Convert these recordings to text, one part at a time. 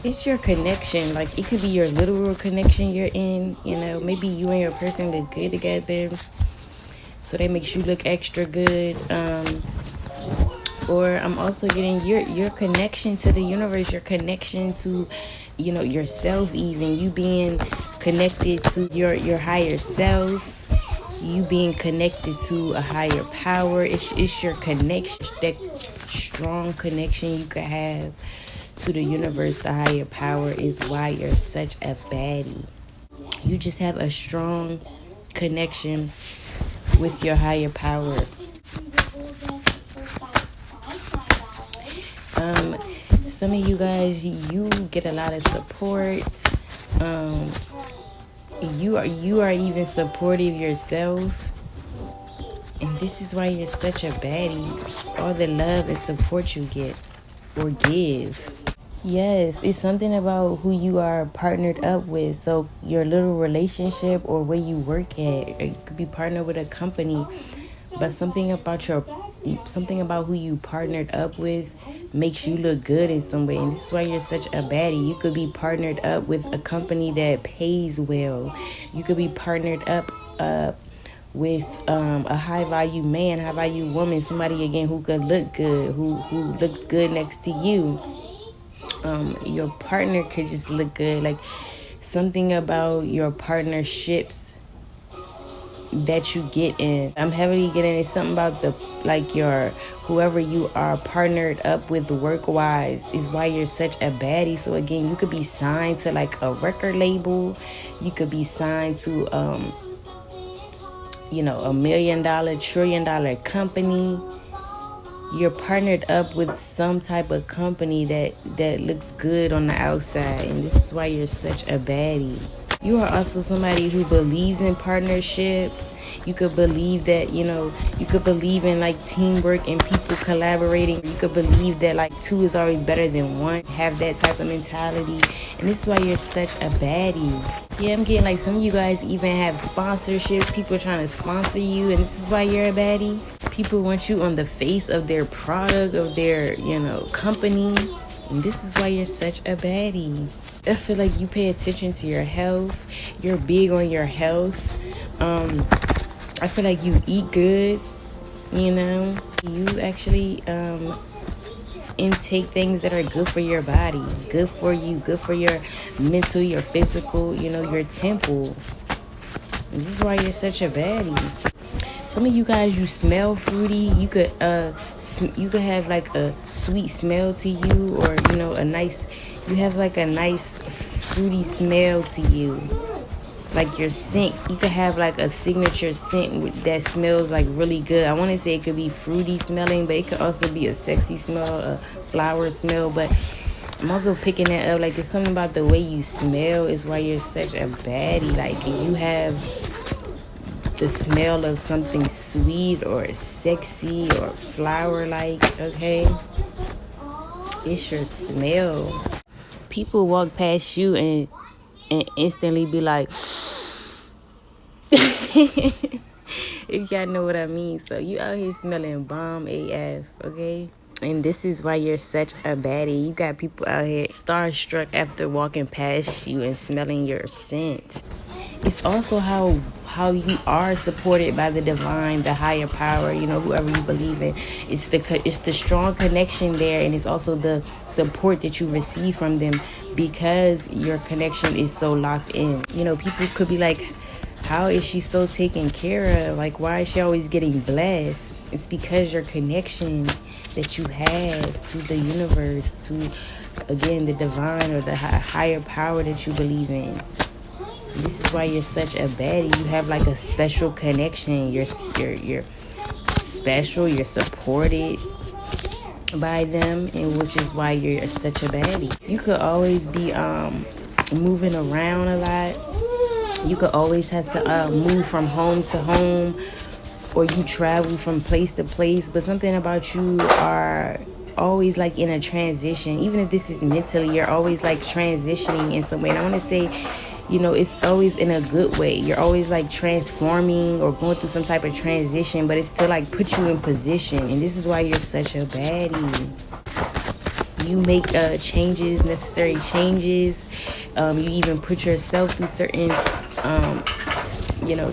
It's your connection. Like, it could be your literal connection you're in. You know, maybe you and your person look good together, so that makes you look extra good. Or I'm also getting your connection to the universe, your connection to, you know, yourself, even you being connected to your higher self, you being connected to a higher power. It's your connection, that strong connection you could have to the universe, the higher power, is why you're such a baddie. You just have a strong connection with your higher power. Um, some of you guys, you get a lot of support. Um, you are even supportive yourself, and this is why you're such a baddie. All the love and support you get or give. Yes, it's something about who you are partnered up with. So your little relationship or where you work at, or you could be partnered with a company, but something about who you partnered up with makes you look good in some way. And this is why you're such a baddie. You could be partnered up with a company that pays well. You could be partnered up with a high value man, high value woman, somebody again who could look good, who looks good next to you. Your partner could just look good. Like, something about your partnerships that you get in. I'm heavily getting it. Something about your whoever you are partnered up with work wise is why you're such a baddie. So again, you could be signed to like a record label. You could be signed to $1 million, $1 trillion company. You're partnered up with some type of company that looks good on the outside, and this is why you're such a baddie. You are also somebody who believes in partnership. You could believe that, you could believe in like teamwork and people collaborating. You could believe that like two is always better than one. Have that type of mentality. And this is why you're such a baddie. Yeah, I'm getting like some of you guys even have sponsorship. People trying to sponsor you, and this is why you're a baddie. People want you on the face of their product, of their, company. And this is why you're such a baddie. I feel like you pay attention to your health. You're big on your health. I feel like you eat good. You actually intake things that are good for your body, good for you, good for your mental, your physical, your temple. And this is why you're such a baddie. Some of you guys, you smell fruity. You could have like a sweet smell to you, or you have like a nice fruity smell to you. Like your scent, you could have like a signature scent that smells like really good. I want to say it could be fruity smelling, but it could also be a sexy smell, a flower smell. But I'm also picking that up. Like, it's something about the way you smell is why you're such a baddie. Like, you have the smell of something sweet or sexy or flower-like, okay? It's your smell. People walk past you and instantly be like, if y'all know what I mean. So you out here smelling bomb AF, okay? And this is why you're such a baddie. You got people out here starstruck after walking past you and smelling your scent. It's also how you are supported by the divine, the higher power, whoever you believe in. It's the strong connection there, and it's also the support that you receive from them because your connection is so locked in. People could be like, how is she so taken care of? Like, why is she always getting blessed? It's because your connection that you have to the universe, to, again, the divine or the higher power that you believe in. This is why you're such a baddie. You have like a special connection. You're special. You're supported by them, and which is why you're such a baddie. You could always be moving around a lot. You could always have to move from home to home, or you travel from place to place. But something about you are always like in a transition. Even if this is mentally, you're always like transitioning in some way. And I want to say, it's always in a good way. You're always like transforming or going through some type of transition, but it's to like put you in position. And this is why you're such a baddie. You make changes, necessary changes. You even put yourself through certain,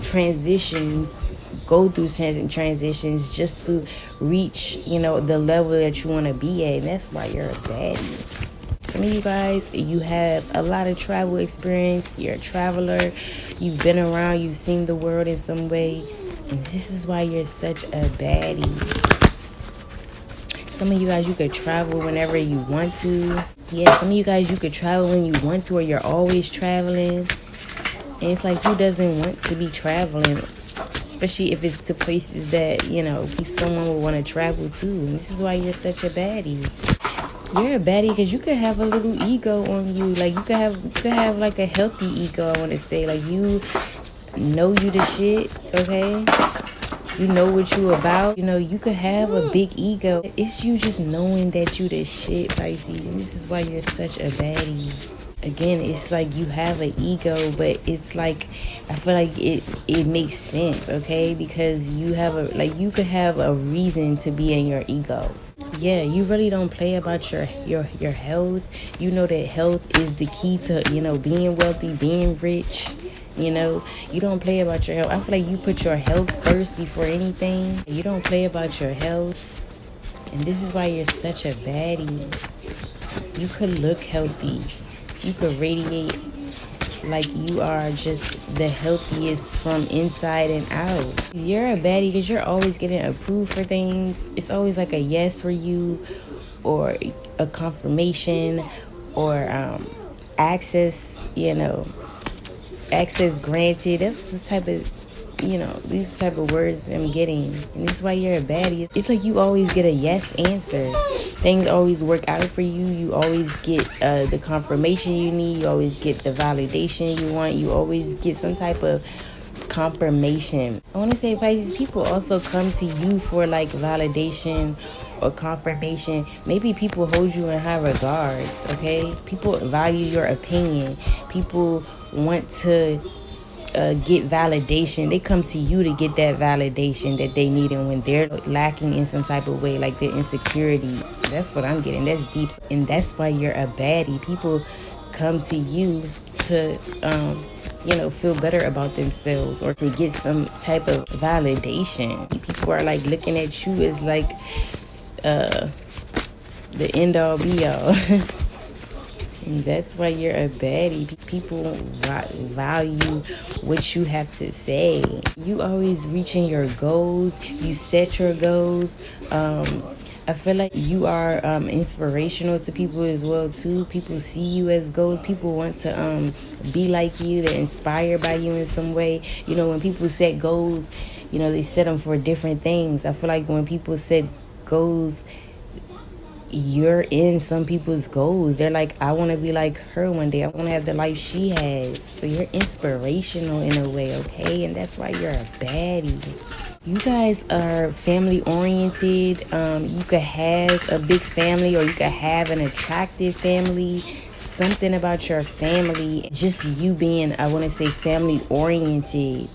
transitions. Go through certain transitions just to reach, the level that you want to be at. And that's why you're a baddie. Some of you guys, you have a lot of travel experience. You're a traveler. You've been around. You've seen the world in some way. And this is why you're such a baddie. Some of you guys, you could travel whenever you want to. Yeah, some of you guys, you could travel when you want to, or you're always traveling. And it's like, who doesn't want to be traveling? Especially if it's to places that, someone would want to travel to. And this is why you're such a baddie. You're a baddie because you could have a little ego on you. Like, you could have like a healthy ego, I want to say. Like, you know you the shit, okay? You know what you about. You could have a big ego. It's you just knowing that you the shit, Pisces. And this is why you're such a baddie. Again, it's like you have an ego, but it's like, I feel like it makes sense, okay? Because you could have a reason to be in your ego. Yeah, you really don't play about your health. You know that health is the key to, being wealthy, being rich. You don't play about your health. I feel like you put your health first before anything. You don't play about your health. And this is why you're such a baddie. You could look healthy. You could radiate like you are just the healthiest from inside and out. You're a baddie because you're always getting approved for things. It's always like a yes for you, or a confirmation, or access, access granted. That's the type of, these type of words I'm getting. And this is why you're a baddie. It's like you always get a yes answer. Things always work out for you. You always get the confirmation you need. You always get the validation you want. You always get some type of confirmation. I want to say, Pisces, people also come to you for like validation or confirmation. Maybe people hold you in high regards, okay? People value your opinion. People want to get validation. They come to you to get that validation that they need, and when they're lacking in some type of way, like their insecurities. That's what I'm getting. That's deep. And that's why you're a baddie. People come to you to feel better about themselves, or to get some type of validation. People are like looking at you as like the end all be all. And that's why you're a baddie. People value what you have to say. You always reaching your goals. You set your goals. I feel like you are inspirational to people as well too. People see you as goals. People want to be like you. They're inspired by you in some way. When people set goals, they set them for different things. I feel like when people set goals, you're in some people's goals. They're like, I want to be like her one day. I want to have the life she has. So you're inspirational in a way, okay? And that's why you're a baddie. You guys are family oriented. You could have a big family, or you could have an attractive family. Something about your family, just you being, I want to say, family oriented.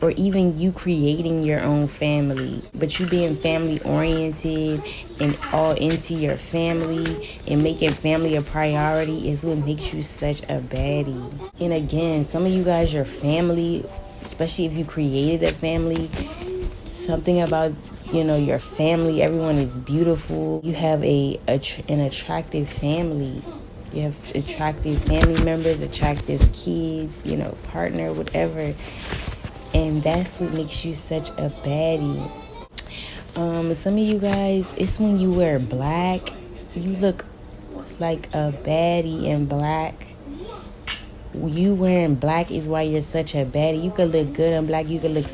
Or even you creating your own family, but you being family oriented and all into your family and making family a priority is what makes you such a baddie. And again, some of you guys, your family, especially if you created a family, something about your family, everyone is beautiful. You have an attractive family. You have attractive family members, attractive kids, partner, whatever. And that's what makes you such a baddie. Some of you guys, it's when you wear black. You look like a baddie in black. You wearing black is why you're such a baddie. You could look good in black. You could look,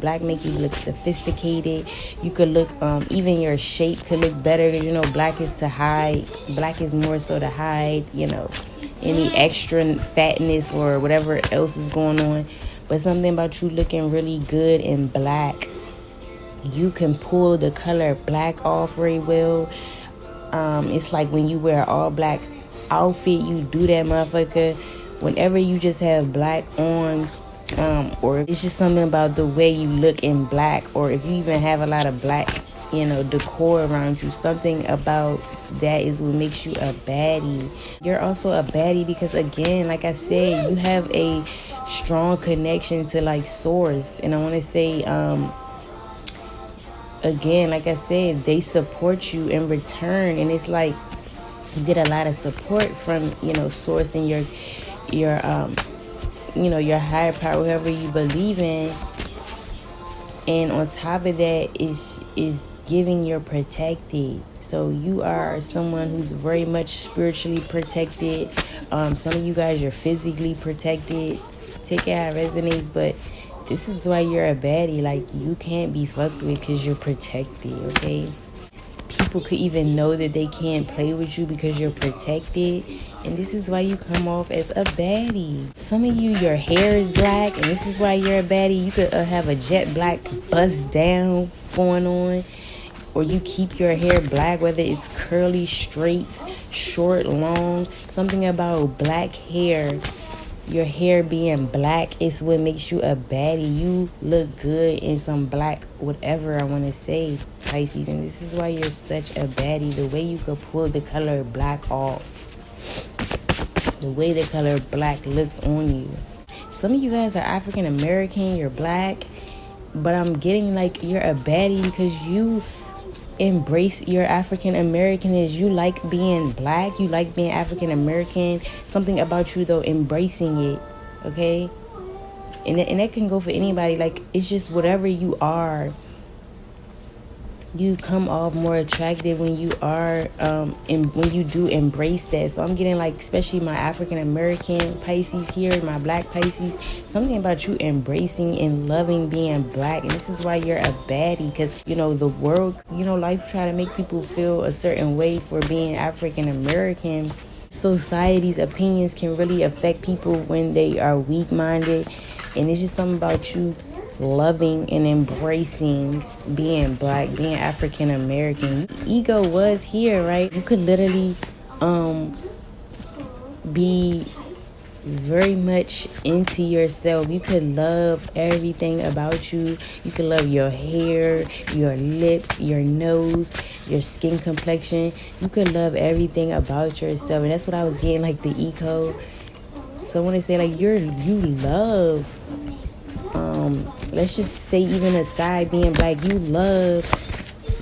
black make you look sophisticated. You could look, even your shape could look better. Because, black is to hide. Black is more so to hide, any extra fatness or whatever else is going on. But something about you looking really good in black. You can pull the color black off very well. It's like when you wear an all black outfit, you do that motherfucker. Whenever you just have black on, or it's just something about the way you look in black, or if you even have a lot of black decor around you. Something about that is what makes you a baddie. You're also a baddie because, again, like I said, you have a strong connection to like source. And I want to say, again, like I said, they support you in return. And it's like you get a lot of support from, source and your higher power, whoever you believe in. And on top of that is giving you're protected. So you are someone who's very much spiritually protected. Some of you guys are physically protected. Take it how it resonates, but this is why you're a baddie. Like, you can't be fucked with because you're protected, okay? People could even know that they can't play with you because you're protected. And this is why you come off as a baddie. Some of you, your hair is black, and this is why you're a baddie. You could have a jet black bust down going on, or you keep your hair black, whether it's curly, straight, short, long. Something about black hair, your hair being black, is what makes you a baddie. You look good in some black, whatever I want to say, Pisces. And this is why you're such a baddie. The way you could pull the color black off. The way the color black looks on you. Some of you guys are African American, you're black, but I'm getting like you're a baddie because you embrace your African Americanness. You like being black, you like being African American. Something about you though, embracing it, okay? And that can go for anybody. Like, it's just whatever you are, you come off more attractive when you are and when you do embrace that. So I'm getting like, especially my African American Pisces here, my black Pisces, something about you embracing and loving being black. And this is why you're a baddie, because the world, life try to make people feel a certain way for being African American. Society's opinions can really affect people when they are weak-minded, and it's just something about you loving and embracing being black, being African American. Ego was here, right? You could literally be very much into yourself. You could love everything about you. You could love your hair, your lips, your nose, your skin complexion. You could love everything about yourself. And that's what I was getting, like the eco. So I want to say, like, you love, let's just say, even aside being black, you love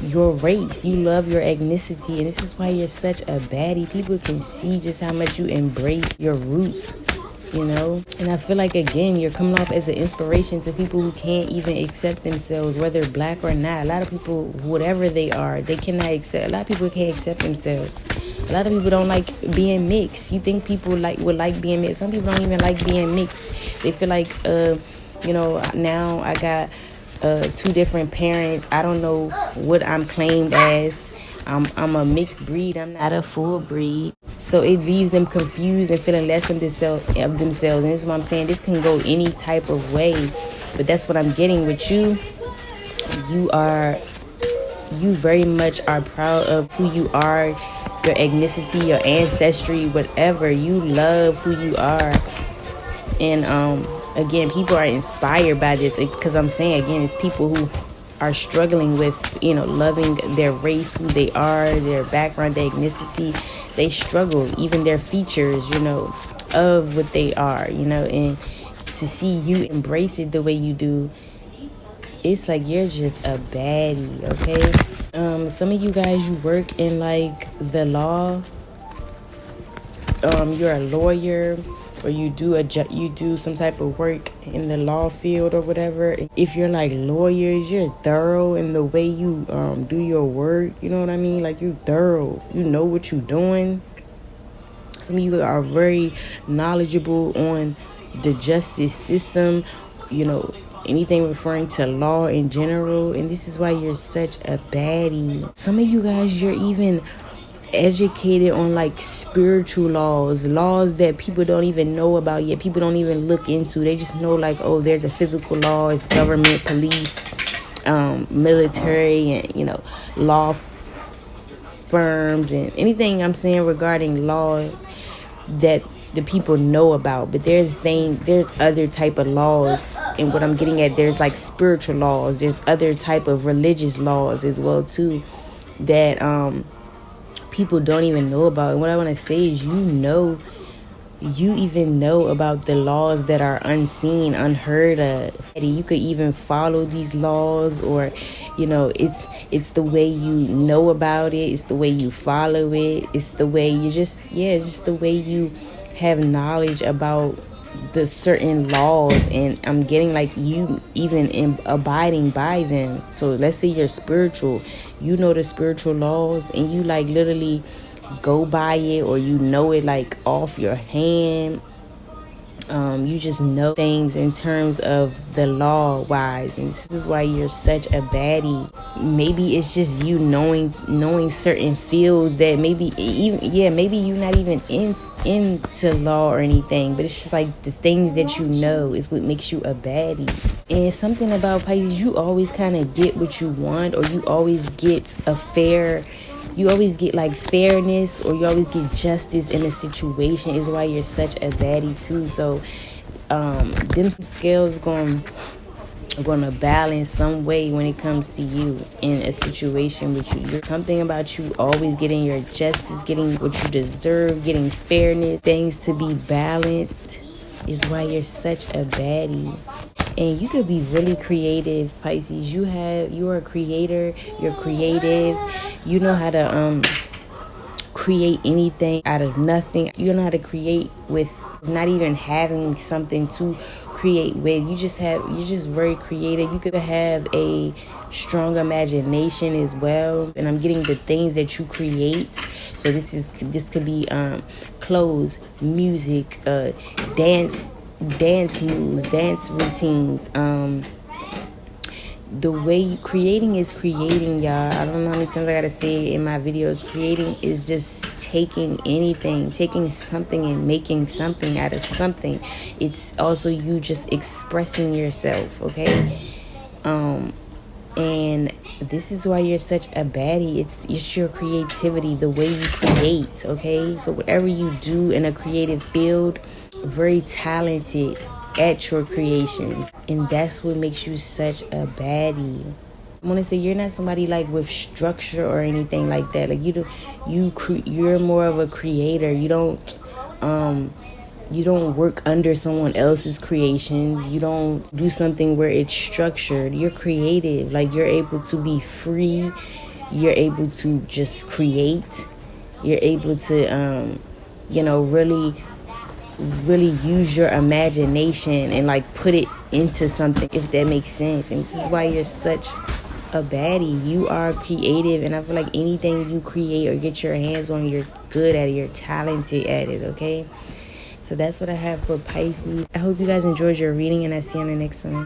your race, you love your ethnicity, and this is why you're such a baddie. People can see just how much you embrace your roots, and I feel like, again, you're coming off as an inspiration to people who can't even accept themselves, whether black or not. A lot of people, whatever they are, they cannot accept. A lot of people can't accept themselves. A lot of people don't like being mixed. You think people would like being mixed. Some people don't even like being mixed. They feel like now I got 2 different parents. I don't know what I'm claimed as. I'm a mixed breed. I'm not a full breed. So it leaves them confused and feeling less of themselves. And this is what I'm saying. This can go any type of way. But that's what I'm getting with you. You very much are proud of who you are, your ethnicity, your ancestry, whatever. You love who you are. And again, people are inspired by this, because I'm saying, again, it's people who are struggling with, loving their race, who they are, their background, their ethnicity. They struggle, even their features, of what they are, and to see you embrace it the way you do, it's like you're just a baddie, okay? Some of you guys, you work in like the law. You're a lawyer, or you do some type of work in the law field or whatever. If you're like lawyers, you're thorough in the way you do your work. You know what I mean? Like, you're thorough. You know what you're doing. Some of you are very knowledgeable on the justice system, anything referring to law in general. And this is why you're such a baddie. Some of you guys, you're even educated on like spiritual laws that people don't even know about yet. People don't even look into. They just know, like, oh, there's a physical law, it's government, police, military, and law firms, and anything I'm saying regarding law that the people know about. But there's other type of laws and what I'm getting at, there's like spiritual laws, there's other type of religious laws as well too, that people don't even know about. And what I want to say is, you even know about the laws that are unseen, unheard of. You could even follow these laws, or it's the way you know about it, it's the way you follow it, it's the way you just the way you have knowledge about the certain laws. And I'm getting like you even abiding by them. So let's say you're spiritual, you know the spiritual laws, and you like literally go by it, or you know it like off your hand. You just know things in terms of the law wise, and this is why you're such a baddie. Maybe it's just you knowing certain fields that maybe you're not even into law or anything, but it's just like the things that you know is what makes you a baddie. And something about Pisces, you always kind of get what you want, or you always get you always get like fairness, or you always get justice in a situation, is why you're such a baddie too. So them scales going to balance some way when it comes to you in a situation with you. There's something about you always getting your justice, getting what you deserve, getting fairness, things to be balanced, is why you're such a baddie. And you could be really creative, Pisces. You are a creator, you're creative, you know how to create anything out of nothing. You know how to create with not even having something to create with. You're just very creative. You could have a strong imagination as well. And I'm getting the things that you create. So this could be clothes, music, dance moves, dance routines. The way creating is creating, y'all. I don't know how many times I gotta say it in my videos. Creating is just taking something and making something out of something. It's also you just expressing yourself, okay? And this is why you're such a baddie. It's your creativity, the way you create, okay? So whatever you do in a creative field, very talented at your creation, and that's what makes you such a baddie. I want to say you're not somebody like with structure or anything like that. Like you're more of a creator. You don't work under someone else's creations. You don't do something where it's structured. You're creative. Like you're able to be free. You're able to just create. You're able to really use your imagination and like put it into something, if that makes sense. And this is why you're such a baddie. You are creative, and I feel like anything you create or get your hands on, you're good at it, you're talented at it, okay? So that's what I have for Pisces. I hope you guys enjoyed your reading, and I'll see you on the next one.